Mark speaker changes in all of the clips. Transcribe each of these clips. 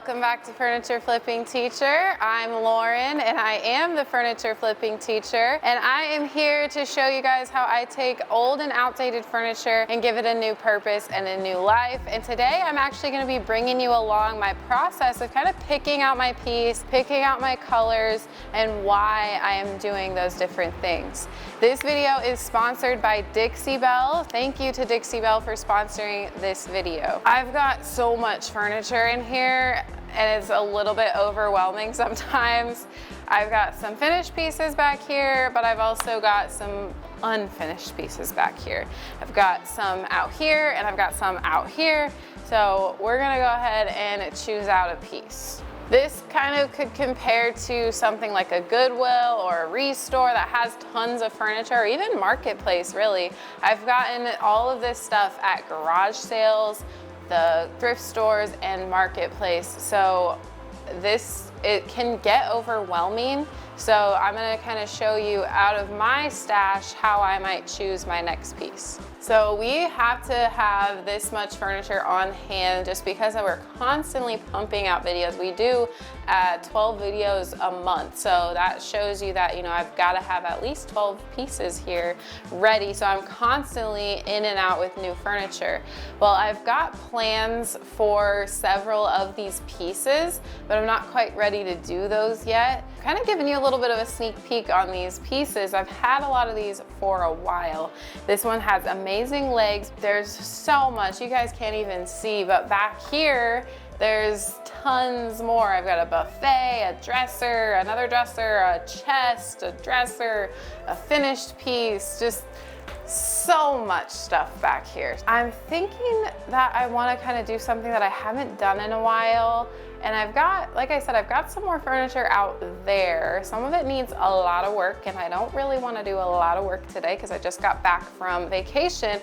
Speaker 1: Welcome back to Furniture Flipping Teacher. I'm Lauren and I am the Furniture Flipping Teacher, and I am here to show you guys how I take old and outdated furniture and give it a new purpose and a new life. And today I'm actually going to be bringing you along my process of kind of picking out my piece, picking out my colors, and why I am doing those different things. This video is sponsored by Dixie Belle. Thank you to Dixie Belle for sponsoring this video. I've got so much furniture in here and it's a little bit overwhelming sometimes. I've got some finished pieces back here, but I've also got some unfinished pieces back here. I've got some out here and I've got some out here. So we're gonna go ahead and choose out a piece. This kind of could compare to something like a Goodwill or a Restore that has tons of furniture, or even Marketplace, really. I've gotten all of this stuff at garage sales, the thrift stores, and Marketplace. So it can get overwhelming. So I'm gonna kind of show you out of my stash how I might choose my next piece. So we have to have this much furniture on hand just because we're constantly pumping out videos. We do 12 videos a month. So that shows you that, I've got to have at least 12 pieces here ready. So I'm constantly in and out with new furniture. Well, I've got plans for several of these pieces, but I'm not quite ready to do those yet. Kind of giving you a little bit of a sneak peek on these pieces. I've had a lot of these for a while. This one has amazing legs. There's so much you guys can't even see, but back here there's tons more. I've got a buffet, a dresser, another dresser, a chest, a dresser, a finished piece, just so much stuff back here. I'm thinking that I want to kind of do something that I haven't done in a while. And I've got, like I said, I've got some more furniture out there. Some of it needs a lot of work, and I don't really want to do a lot of work today because I just got back from vacation.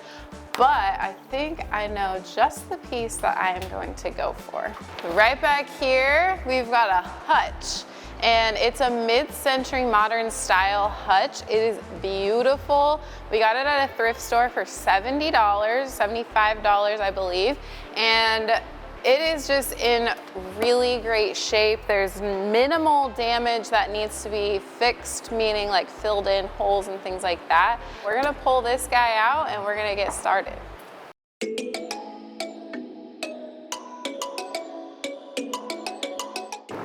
Speaker 1: But I think I know just the piece that I am going to go for. Right back here, we've got a Hutch. And it's a mid-century modern style hutch. It is beautiful. We got it at a thrift store for $70, $75, I believe. And it is just in really great shape. There's minimal damage that needs to be fixed, meaning like filled in holes and things like that. We're gonna pull this guy out and we're gonna get started.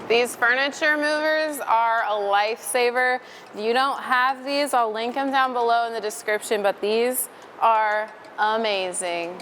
Speaker 1: These furniture movers are a lifesaver. If you don't have these, I'll link them down below in the description, but these are amazing.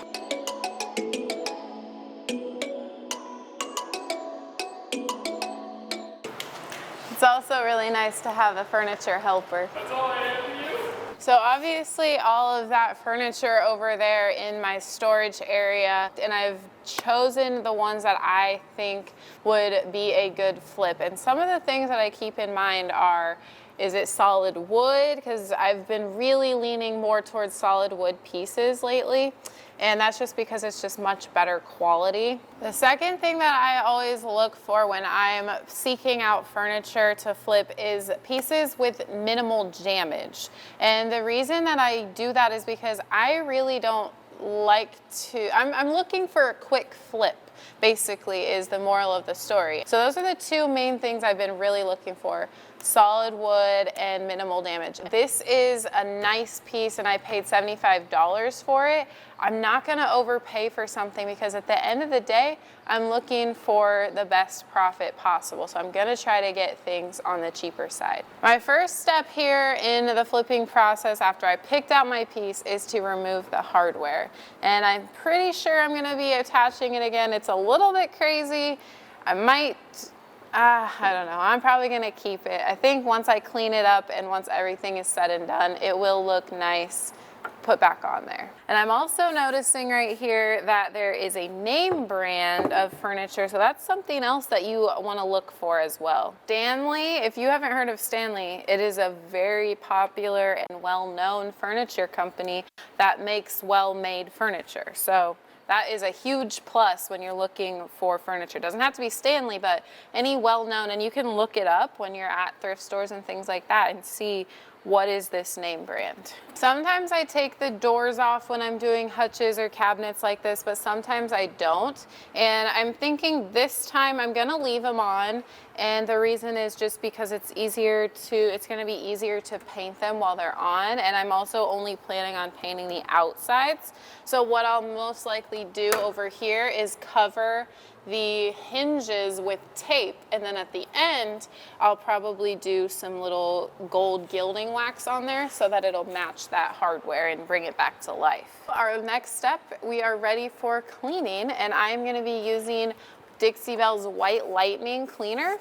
Speaker 1: It's also really nice to have a furniture helper.
Speaker 2: That's all I have for you.
Speaker 1: So obviously all of that furniture over there in my storage area, and I've chosen the ones that I think would be a good flip. And some of the things that I keep in mind are, is it solid wood? Because I've been really leaning more towards solid wood pieces lately. And that's just because it's just much better quality. The second thing that I always look for when I'm seeking out furniture to flip is pieces with minimal damage. And the reason that I do that is because I really don't like to, I'm looking for a quick flip, basically, is the moral of the story. So those are the two main things I've been really looking for: solid wood and minimal damage. This is a nice piece and I paid $75 for it. I'm not gonna overpay for something because at the end of the day, I'm looking for the best profit possible. So I'm gonna try to get things on the cheaper side. My first step here in the flipping process after I picked out my piece is to remove the hardware. And I'm pretty sure I'm gonna be attaching it again. It's a little bit crazy. I might, I don't know. I'm probably gonna keep it. I think once I clean it up and once everything is said and done, it will look nice put back on there. And I'm also noticing right here that there is a name brand of furniture, so that's something else that you want to look for as well. Stanley, if you haven't heard of Stanley, it is a very popular and well-known furniture company that makes well-made furniture. So that is a huge plus when you're looking for furniture. It doesn't have to be Stanley, but any well-known, and you can look it up when you're at thrift stores and things like that and see what is this name brand? Sometimes I take the doors off when I'm doing hutches or cabinets like this, but sometimes I don't. And I'm thinking this time I'm gonna leave them on. And the reason is just because it's gonna be easier to paint them while they're on. And I'm also only planning on painting the outsides. So what I'll most likely do over here is cover the hinges with tape, and then at the end I'll probably do some little gold gilding wax on there so that it'll match that hardware and bring it back to life. Our next step, we are ready for cleaning, and I'm going to be using Dixie Belle's White Lightning cleaner.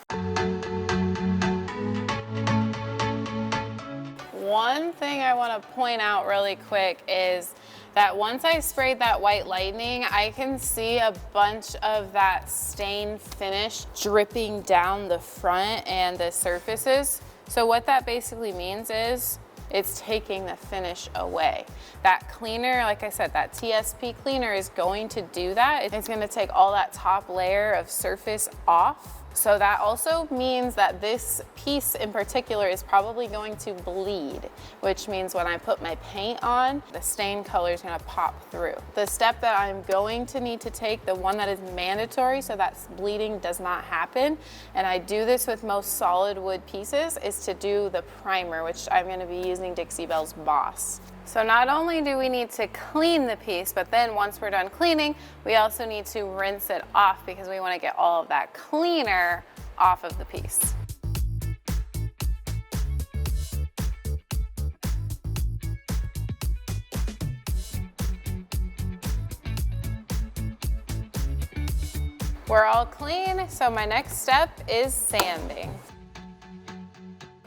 Speaker 1: One thing I want to point out really quick is that once I sprayed that White Lightning, I can see a bunch of that stain finish dripping down the front and the surfaces. So what that basically means is it's taking the finish away. That cleaner, like I said, that TSP cleaner is going to do that. It's going to take all that top layer of surface off. So that also means that this piece in particular is probably going to bleed, which means when I put my paint on, the stain color is going to pop through. The step that I'm going to need to take, the one that is mandatory so that bleeding does not happen, and I do this with most solid wood pieces, is to do the primer, which I'm going to be using Dixie Belle's Boss. So not only do we need to clean the piece, but then once we're done cleaning, we also need to rinse it off because we want to get all of that cleaner off of the piece. We're all clean, so my next step is sanding.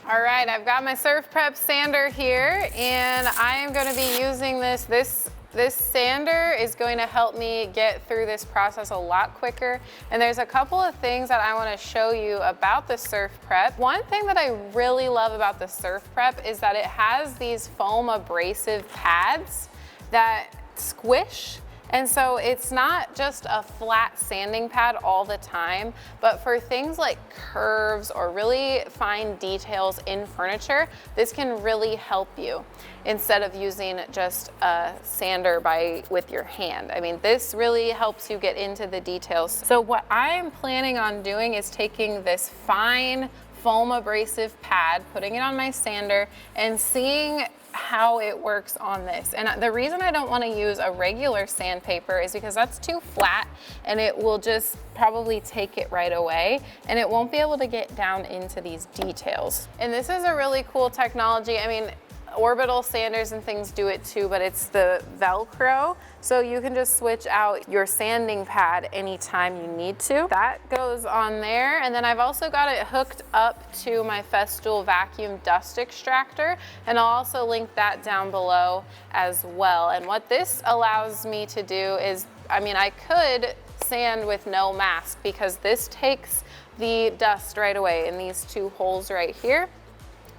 Speaker 1: All right, I've got my Surf Prep sander here, and I am going to be using this. This sander is going to help me get through this process a lot quicker. And there's a couple of things that I want to show you about the Surf Prep. One thing that I really love about the Surf Prep is that it has these foam abrasive pads that squish. And so it's not just a flat sanding pad all the time, but for things like curves or really fine details in furniture, this can really help you instead of using just a sander with your hand. I mean, this really helps you get into the details. So what I'm planning on doing is taking this fine foam abrasive pad, putting it on my sander, and seeing how it works on this. And the reason I don't want to use a regular sandpaper is because that's too flat and it will just probably take it right away and it won't be able to get down into these details. And this is a really cool technology. I mean, orbital sanders and things do it too, but it's the Velcro. So you can just switch out your sanding pad anytime you need to. That goes on there. And then I've also got it hooked up to my Festool vacuum dust extractor. And I'll also link that down below as well. And what this allows me to do is, I mean, I could sand with no mask because this takes the dust right away in these two holes right here.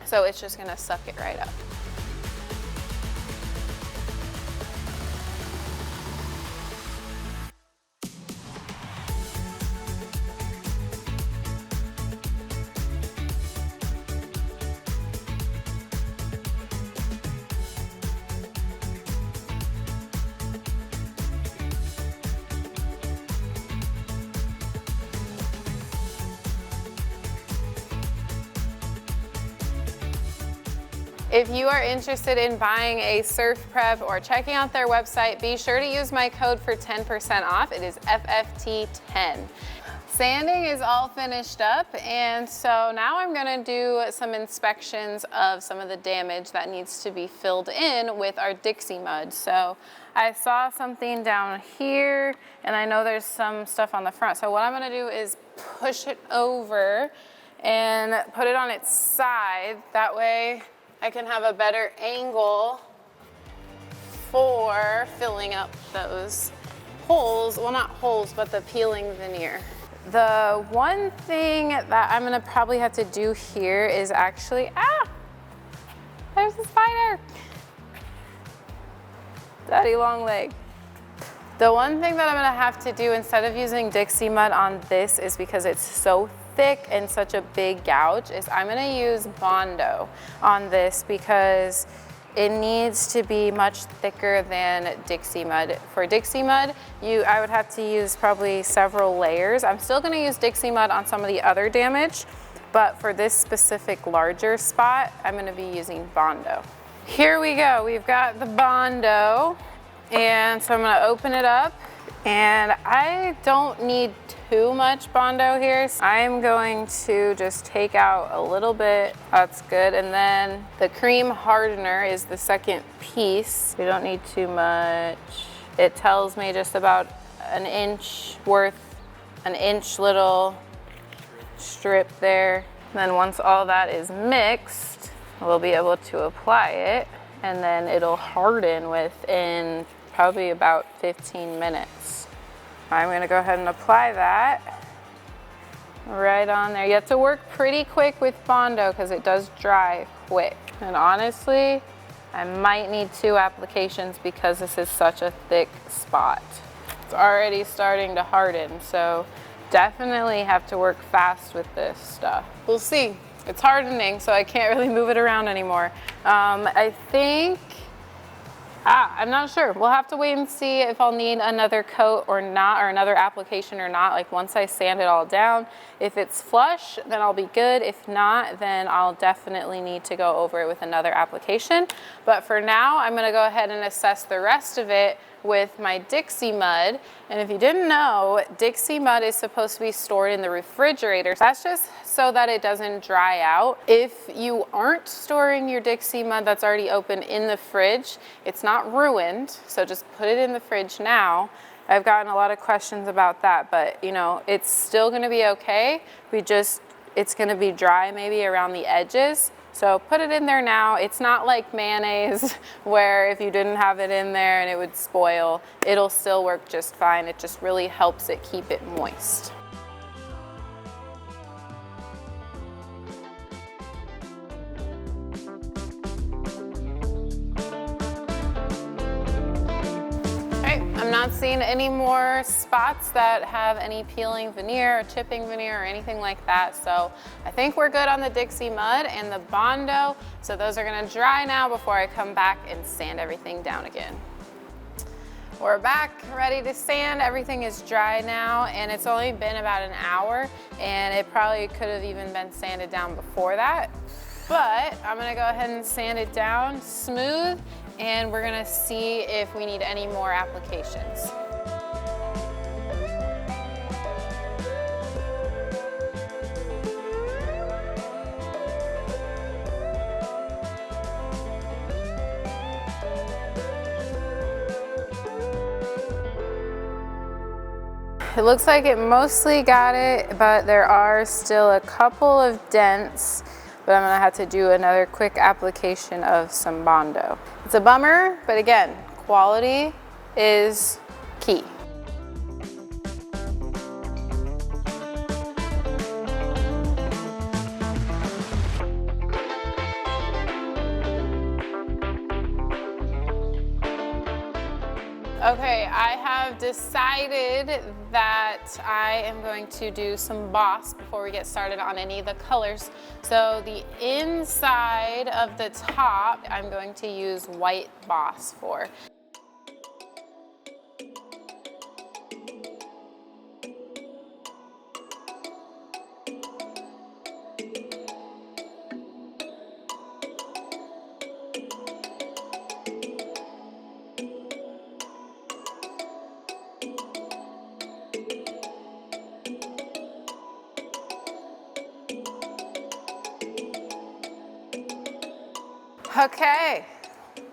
Speaker 1: So it's just gonna suck it right up. If you are interested in buying a Surf Prep or checking out their website, be sure to use my code for 10% off. It is FFT10. Sanding is all finished up, and so now I'm gonna do some inspections of some of the damage that needs to be filled in with our Dixie mud. So I saw something down here, and I know there's some stuff on the front. So what I'm gonna do is push it over and put it on its side. That way I can have a better angle for filling up those holes. Well, not holes, but the peeling veneer. The one thing that I'm gonna probably have to do here is actually, there's a spider. Daddy long leg. The one thing that I'm gonna have to do instead of using Dixie mud on this is because it's so thick and such a big gouge is I'm gonna use Bondo on this because it needs to be much thicker than Dixie Mud. For Dixie Mud, I would have to use probably several layers. I'm still gonna use Dixie Mud on some of the other damage, but for this specific larger spot, I'm gonna be using Bondo. Here we go, we've got the Bondo, and so I'm gonna open it up, and I don't need too much Bondo here. So I'm going to just take out a little bit. That's good. And then the cream hardener is the second piece. We don't need too much. It tells me just about an inch worth, an inch little strip there. And then once all that is mixed, we'll be able to apply it, and then it'll harden within probably about 15 minutes. I'm gonna go ahead and apply that right on there. You have to work pretty quick with Bondo because it does dry quick. And honestly, I might need 2 applications because this is such a thick spot. It's already starting to harden, so definitely have to work fast with this stuff. We'll see. It's hardening, so I can't really move it around anymore. I think, I'm not sure. We'll have to wait and see if I'll need another coat or not, or another application or not. Like once I sand it all down, if it's flush, then I'll be good. If not, then I'll definitely need to go over it with another application. But for now, I'm gonna go ahead and assess the rest of it with my Dixie Mud. And if you didn't know, Dixie Mud is supposed to be stored in the refrigerator. That's just so that it doesn't dry out. If you aren't storing your Dixie Mud that's already open in the fridge, it's not ruined, so just put it in the fridge now. I've gotten a lot of questions about that, but you know, it's still gonna be okay. It's gonna be dry maybe around the edges. So put it in there now. It's not like mayonnaise where if you didn't have it in there and it would spoil, it'll still work just fine. It just really helps it keep it moist. I'm not seeing any more spots that have any peeling veneer or chipping veneer or anything like that. So I think we're good on the Dixie Mud and the Bondo. So those are gonna dry now before I come back and sand everything down again. We're back, ready to sand. Everything is dry now, and it's only been about an hour, and it probably could have even been sanded down before that. But I'm gonna go ahead and sand it down smooth, and we're gonna see if we need any more applications. It looks like it mostly got it, but there are still a couple of dents, but I'm gonna have to do another quick application of some Bondo. It's a bummer, but again, quality is key. Okay, I have decided that I am going to do some boss before we get started on any of the colors. So the inside of the top, I'm going to use white boss for. Okay,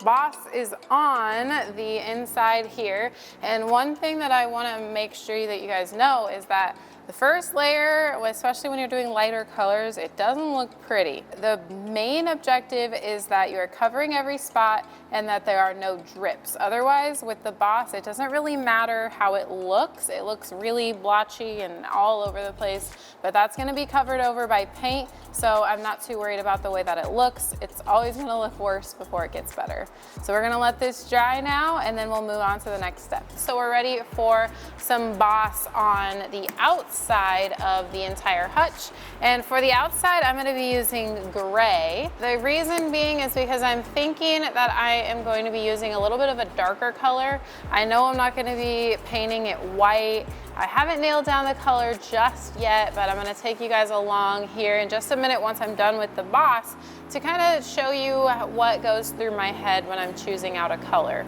Speaker 1: boss is on the inside here, and one thing that I want to make sure that you guys know is that the first layer, especially when you're doing lighter colors, it doesn't look pretty. The main objective is that you're covering every spot and that there are no drips. Otherwise, with the boss, it doesn't really matter how it looks. It looks really blotchy and all over the place, but that's gonna be covered over by paint, so I'm not too worried about the way that it looks. It's always gonna look worse before it gets better. So we're gonna let this dry now, and then we'll move on to the next step. So we're ready for some boss on the outside inside of the entire hutch. And for the outside, I'm gonna be using gray. The reason being is because I'm thinking that I am going to be using a little bit of a darker color. I know I'm not gonna be painting it white. I haven't nailed down the color just yet, but I'm gonna take you guys along here in just a minute once I'm done with the boss to kind of show you what goes through my head when I'm choosing out a color.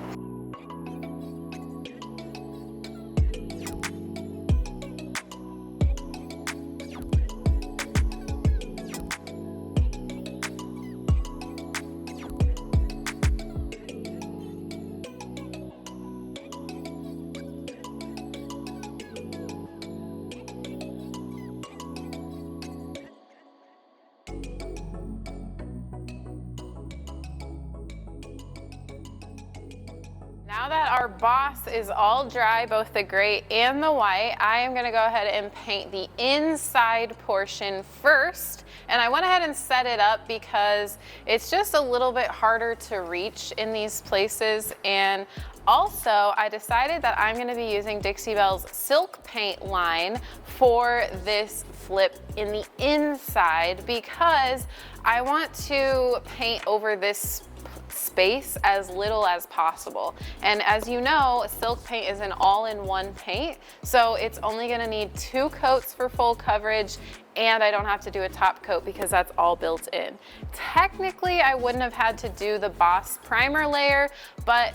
Speaker 1: Now that our boss is all dry, both the gray and the white, I am gonna go ahead and paint the inside portion first. And I went ahead and set it up because it's just a little bit harder to reach in these places. And also, I decided that I'm gonna be using Dixie Belle's silk paint line for this flip in the inside because I want to paint over this space as little as possible. And as you know, silk paint is an all-in-one paint, so it's only gonna need 2 coats for full coverage, and I don't have to do a top coat because that's all built in. Technically, I wouldn't have had to do the Boss primer layer, but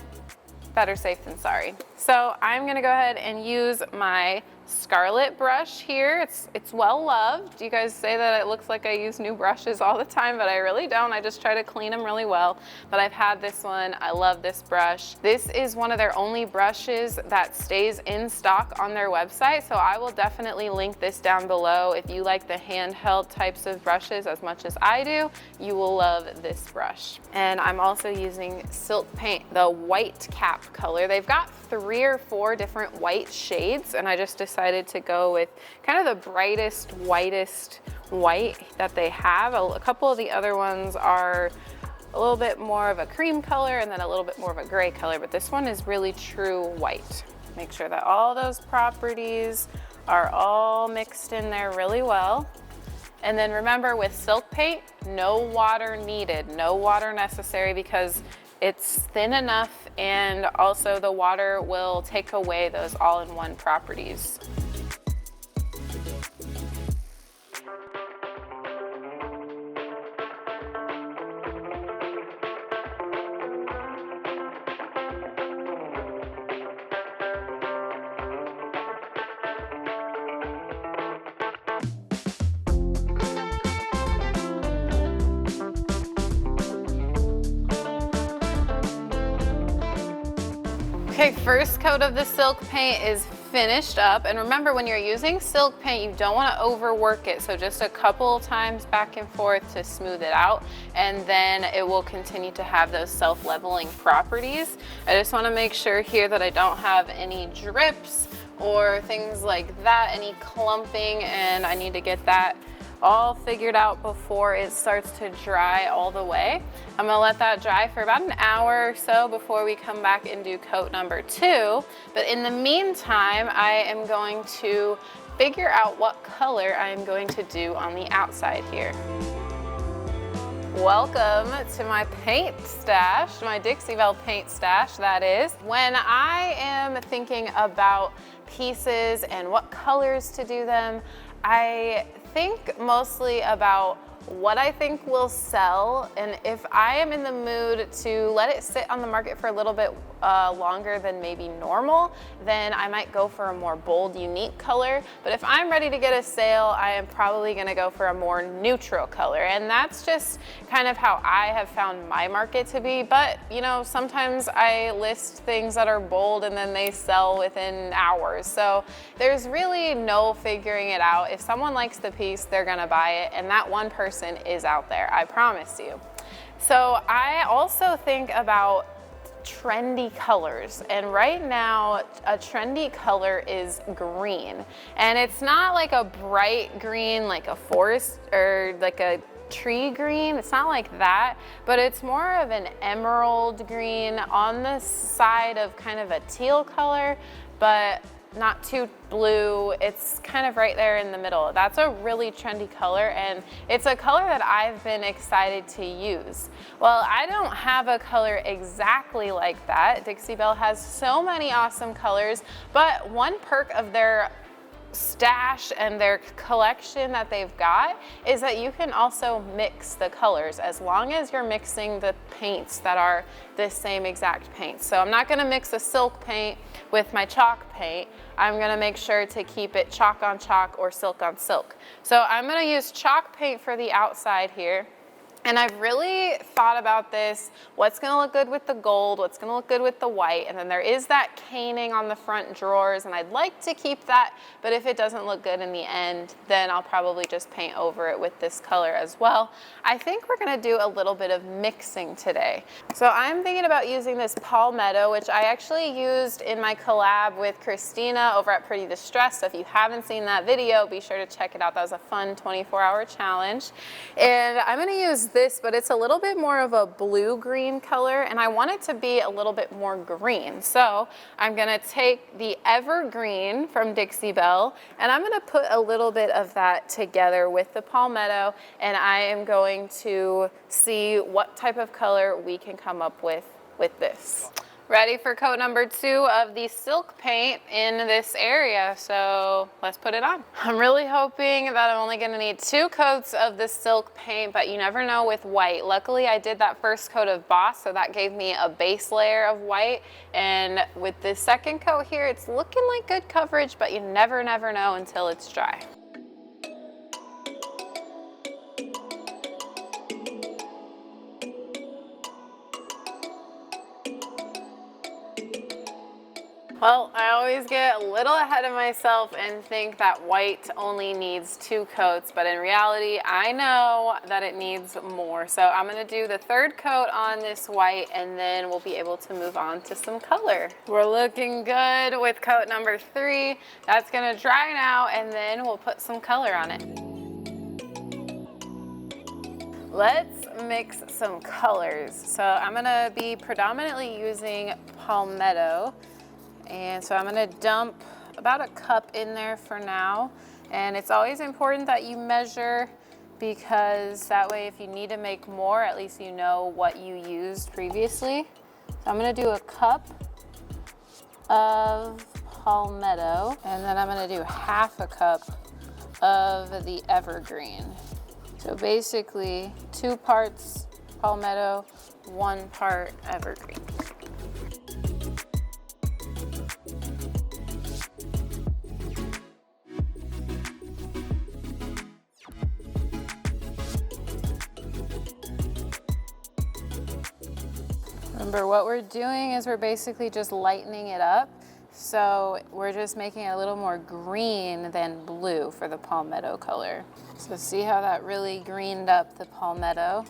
Speaker 1: better safe than sorry. So I'm gonna go ahead and use my Scarlet brush here. It's well loved. You guys say that it looks like I use new brushes all the time, but I really don't. I just try to clean them really well. But I've had this one. I love this brush. This is one of their only brushes that stays in stock on their website, so I will definitely link this down below. If you like the handheld types of brushes as much as I do, you will love this brush. And I'm also using silk paint, the white cap color. They've got 3 or 4 different white shades, and I just decided to go with kind of the brightest, whitest white that they have. A couple of the other ones are a little bit more of a cream color and then a little bit more of a gray color, but this one is really true white. Make sure that all those properties are all mixed in there really well. And then remember, with silk paint, no water needed, no water necessary, because it's thin enough, and also the water will take away those all-in-one properties. Okay, first coat of the silk paint is finished up. And remember, when you're using silk paint, you don't want to overwork it. So just a couple times back and forth to smooth it out, and then it will continue to have those self-leveling properties. I just want to make sure here that I don't have any drips or things like that, any clumping, and I need to get that all figured out before it starts to dry all the way. I'm gonna let that dry for about an hour or so before we come back and do coat number 2. But in the meantime, I am going to figure out what color I am going to do on the outside here. Welcome to my paint stash, my Dixie Belle paint stash, that is. When I am thinking about pieces and what colors to do them, I think mostly about what I think will sell, and if I am in the mood to let it sit on the market for a little bit longer than maybe normal, then I might go for a more bold, unique color. But if I'm ready to get a sale, I am probably gonna go for a more neutral color. And that's just kind of how I have found my market to be. But you know, sometimes I list things that are bold and then they sell within hours. So there's really no figuring it out. If someone likes the piece, they're gonna buy it, and that one person is out there, I promise you. So I also think about trendy colors, and right now a trendy color is green, and it's not like a bright green like a forest or like a tree green. It's not like that, but it's more of an emerald green on the side of kind of a teal color, but not too blue. It's kind of right there in the middle. That's a really trendy color, and it's a color that I've been excited to use. Well, I don't have a color exactly like that. Dixie Belle has so many awesome colors, but one perk of their stash and their collection that they've got is that you can also mix the colors as long as you're mixing the paints that are the same exact paint. So I'm not going to mix a silk paint with my chalk paint. I'm going to make sure to keep it chalk on chalk or silk on silk. So I'm going to use chalk paint for the outside here. And I've really thought about this, what's gonna look good with the gold, what's gonna look good with the white, and then there is that caning on the front drawers, and I'd like to keep that, but if it doesn't look good in the end, then I'll probably just paint over it with this color as well. I think we're gonna do a little bit of mixing today. So I'm thinking about using this palmetto, which I actually used in my collab with Christina over at Pretty Distressed. So if you haven't seen that video, be sure to check it out. That was a fun 24-hour challenge. And I'm gonna use this, but it's a little bit more of a blue-green color, and I want it to be a little bit more green. So I'm gonna take the evergreen from Dixie Belle, and I'm gonna put a little bit of that together with the palmetto, and I am going to see what type of color we can come up with this. Ready for coat number 2 of the silk paint in this area, so let's put it on. I'm really hoping that I'm only gonna need 2 coats of the silk paint, but you never know with white. Luckily, I did that first coat of Boss, so that gave me a base layer of white, and with this second coat here, it's looking like good coverage, but you never know until it's dry. Well, I always get a little ahead of myself and think that white only needs 2 coats, but in reality, I know that it needs more. So I'm gonna do the 3rd coat on this white, and then we'll be able to move on to some color. We're looking good with coat number 3. That's gonna dry now, and then we'll put some color on it. Let's mix some colors. So I'm gonna be predominantly using palmetto. And so I'm gonna dump about a cup in there for now. And it's always important that you measure, because that way if you need to make more, at least you know what you used previously. So I'm gonna do a cup of palmetto, and then I'm gonna do half a cup of the evergreen. So basically 2 parts palmetto, 1 part evergreen. Remember, what we're doing is we're basically just lightening it up. So we're just making it a little more green than blue for the palmetto color. So see how that really greened up the palmetto?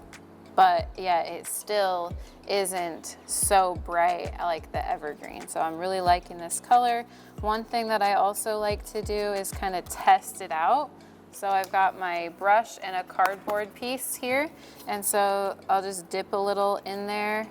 Speaker 1: But yeah, it still isn't so bright like the evergreen. So I'm really liking this color. One thing that I also like to do is kind of test it out. So I've got my brush and a cardboard piece here. And so I'll just dip a little in there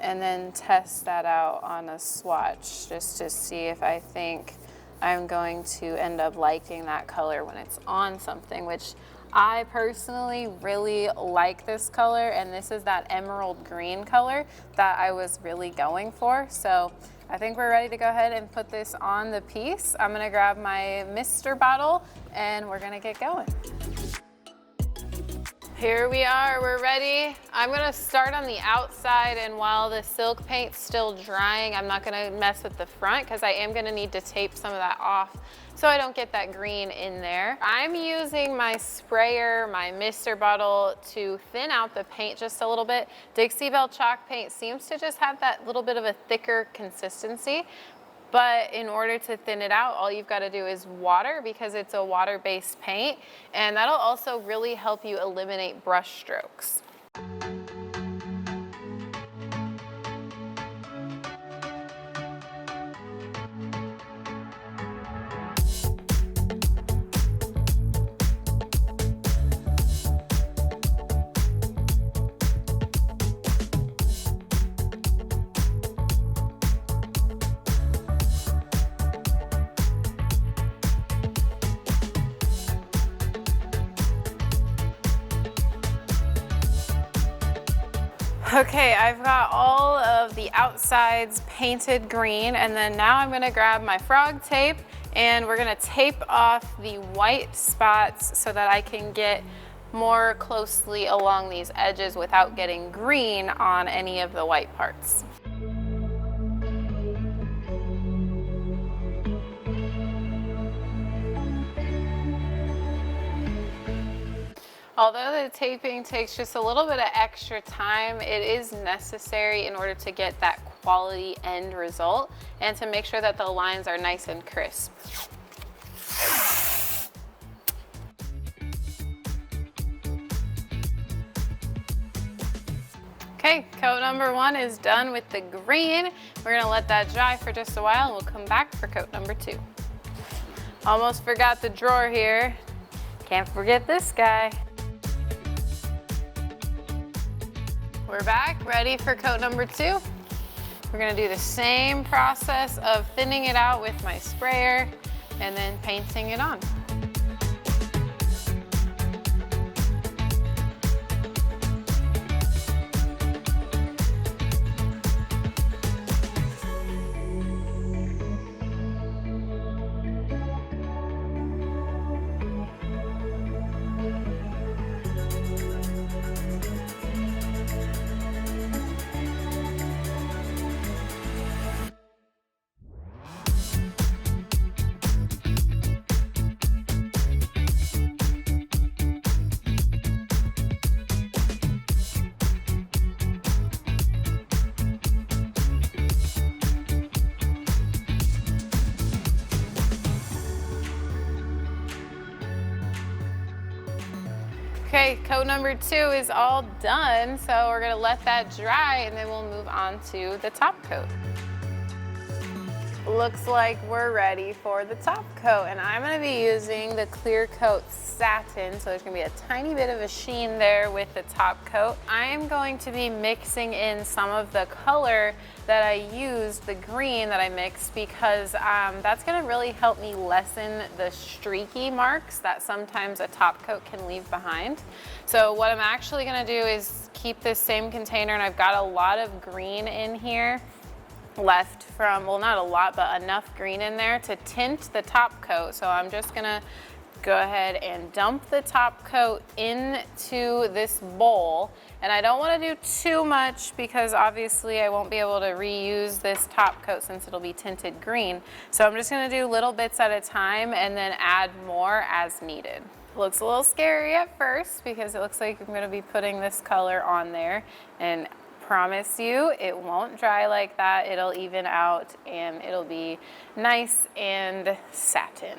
Speaker 1: and then test that out on a swatch just to see if I think I'm going to end up liking that color when it's on something, which I personally really like this color, and this is that emerald green color that I was really going for. So I think we're ready to go ahead and put this on the piece. I'm gonna grab my mister bottle and we're gonna get going. Here we are, we're ready. I'm gonna start on the outside, and while the silk paint's still drying, I'm not gonna mess with the front because I am gonna need to tape some of that off so I don't get that green in there. I'm using my sprayer, my mister bottle, to thin out the paint just a little bit. Dixie Belle chalk paint seems to just have that little bit of a thicker consistency. But in order to thin it out, all you've got to do is water, because it's a water-based paint, and that'll also really help you eliminate brush strokes. Okay, I've got all of the outsides painted green, and then now I'm gonna grab my frog tape and we're gonna tape off the white spots so that I can get more closely along these edges without getting green on any of the white parts. Although the taping takes just a little bit of extra time, it is necessary in order to get that quality end result and to make sure that the lines are nice and crisp. Okay, coat number 1 is done with the green. We're gonna let that dry for just a while and we'll come back for coat number 2. Almost forgot the drawer here. Can't forget this guy. We're back, ready for coat number 2. We're gonna do the same process of thinning it out with my sprayer and then painting it on. Okay, coat number 2 is all done, so we're gonna let that dry and then we'll move on to the top coat. Looks like we're ready for the top coat, and I'm gonna be using the clear coat satin, so there's gonna be a tiny bit of a sheen there with the top coat. I am going to be mixing in some of the color that I used, the green that I mixed, because that's gonna really help me lessen the streaky marks that sometimes a top coat can leave behind. So what I'm actually gonna do is keep this same container, and I've got a lot of green in here left from, well, not a lot, but enough green in there to tint the top coat. So I'm just gonna go ahead and dump the top coat into this bowl. And I don't want to do too much because obviously I won't be able to reuse this top coat since it'll be tinted green. So I'm just going to do little bits at a time and then add more as needed. Looks a little scary at first because it looks like I'm going to be putting this color on there, and promise you it won't dry like that. It'll even out and it'll be nice and satin.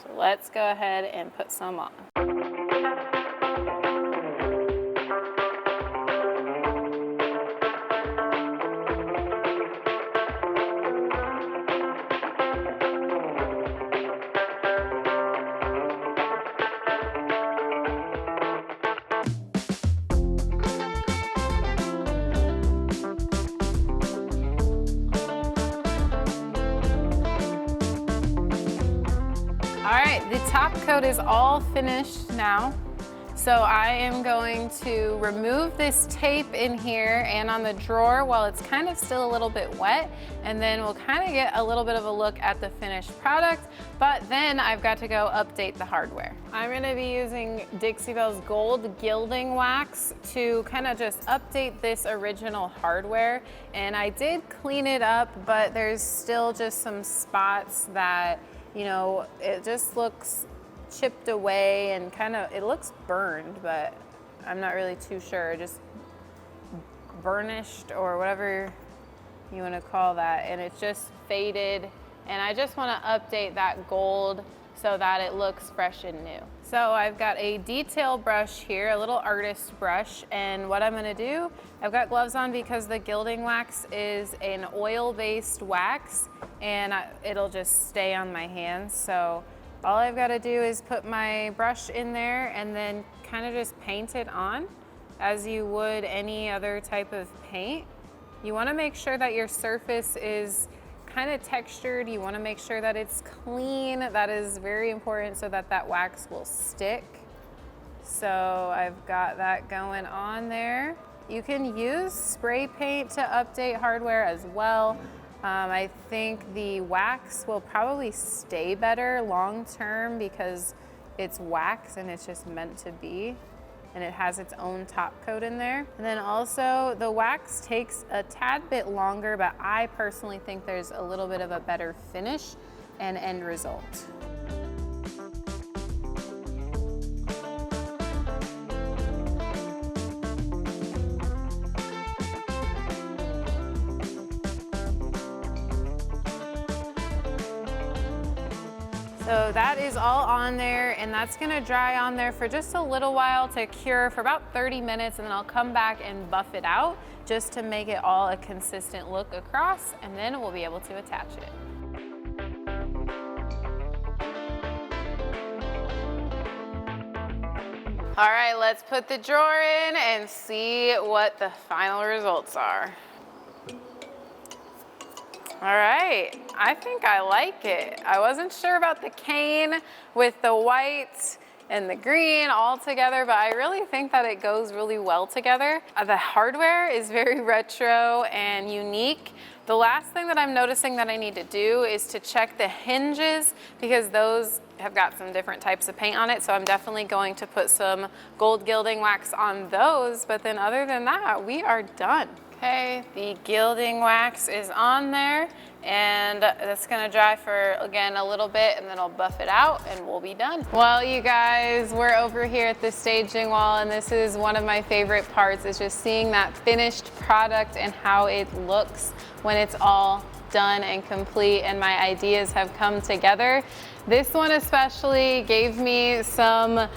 Speaker 1: So let's go ahead and put some on. All right, the top coat is all finished now. So I am going to remove this tape in here and on the drawer while it's kind of still a little bit wet, and then we'll kind of get a little bit of a look at the finished product, but then I've got to go update the hardware. I'm gonna be using Dixie Belle's gold gilding wax to kind of just update this original hardware, and I did clean it up, but there's still just some spots that, you know, it just looks chipped away and kind of, it looks burned, but I'm not really too sure, just burnished or whatever you want to call that, and it's just faded, and I just want to update that gold so that it looks fresh and new. So I've got a detail brush here, a little artist brush, and what I'm going to do, I've got gloves on because the gilding wax is an oil-based wax and it'll just stay on my hands. So all I've got to do is put my brush in there and then kind of just paint it on as you would any other type of paint. You want to make sure that your surface is kind of textured. You want to make sure that it's clean. That is very important so that that wax will stick. So I've got that going on there. You can use spray paint to update hardware as well. I think the wax will probably stay better long term because it's wax and it's just meant to be, and it has its own top coat in there. And then also the wax takes a tad bit longer, but I personally think there's a little bit of a better finish and end result. So that is all on there, and that's gonna dry on there for just a little while to cure for about 30 minutes, and then I'll come back and buff it out just to make it all a consistent look across, and then we'll be able to attach it. All right, let's put the drawer in and see what the final results are. All right, I think I like it. I wasn't sure about the cane with the white and the green all together, but I really think that it goes really well together. The hardware is very retro and unique. The last thing that I'm noticing that I need to do is to check the hinges because those have got some different types of paint on it. So I'm definitely going to put some gold gilding wax on those. But then other than that, we are done. Okay, the gilding wax is on there, and that's gonna dry for, again, a little bit, and then I'll buff it out and we'll be done. Well, you guys, we're over here at the staging wall, and this is one of my favorite parts, is just seeing that finished product and how it looks when it's all done and complete and my ideas have come together. This one especially gave me some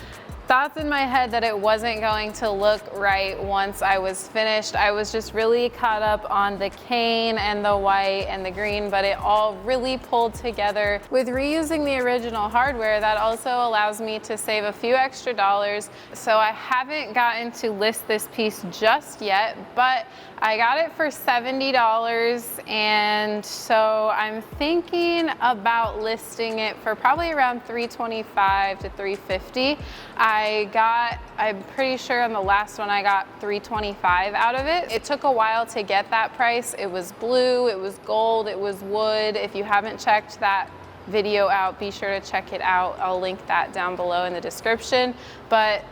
Speaker 1: thoughts in my head that it wasn't going to look right once I was finished. I was just really caught up on the cane and the white and the green, but it all really pulled together. With reusing the original hardware, that also allows me to save a few extra dollars. So I haven't gotten to list this piece just yet, but I got it for $70, and so I'm thinking about listing it for probably around $325 to $350. I'm pretty sure on the last one I got $325 out of it. It took a while to get that price. It was blue, it was gold, it was wood. If you haven't checked that video out, be sure to check it out. I'll link that down below in the description. But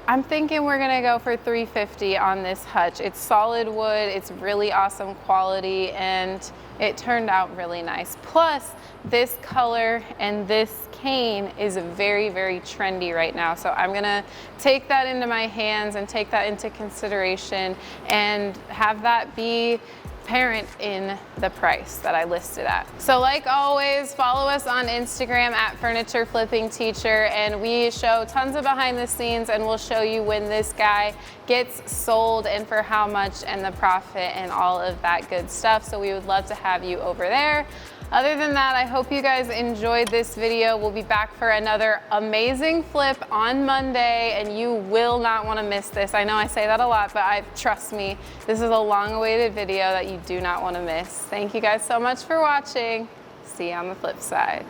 Speaker 1: I'm thinking we're gonna go for $350 on this hutch. It's solid wood, it's really awesome quality, and it turned out really nice. Plus, this color and this cane is very, very trendy right now. So I'm gonna take that into my hands and take that into consideration and have that be apparent in the price that I listed at. So like always, follow us on Instagram at Furniture Flipping Teacher, and we show tons of behind the scenes, and we'll show you when this guy gets sold and for how much and the profit and all of that good stuff. So we would love to have you over there. Other than that, I hope you guys enjoyed this video. We'll be back for another amazing flip on Monday, and you will not want to miss this. I know I say that a lot, but trust me, this is a long-awaited video that you do not want to miss. Thank you guys so much for watching. See you on the flip side.